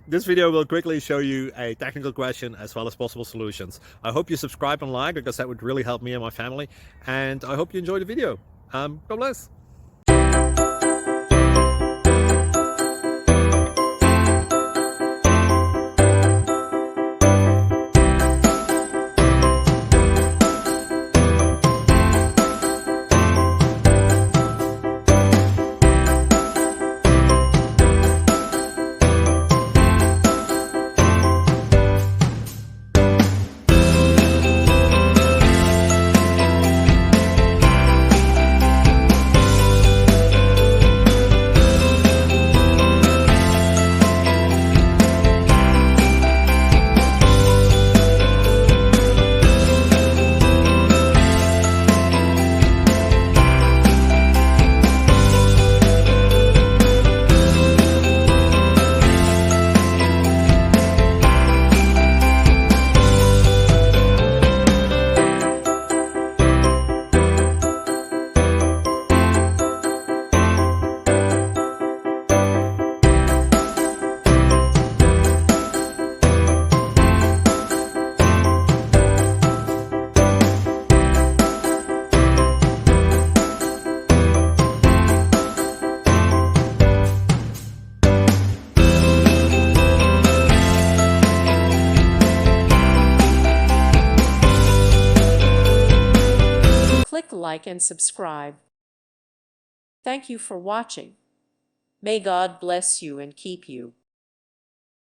This video will quickly show you a technical question as well as possible solutions. I hope you subscribe and like, because that would really help me and my family. And I hope you enjoy the video. God bless. Click like and subscribe. Thank you for watching. May God bless you and keep you.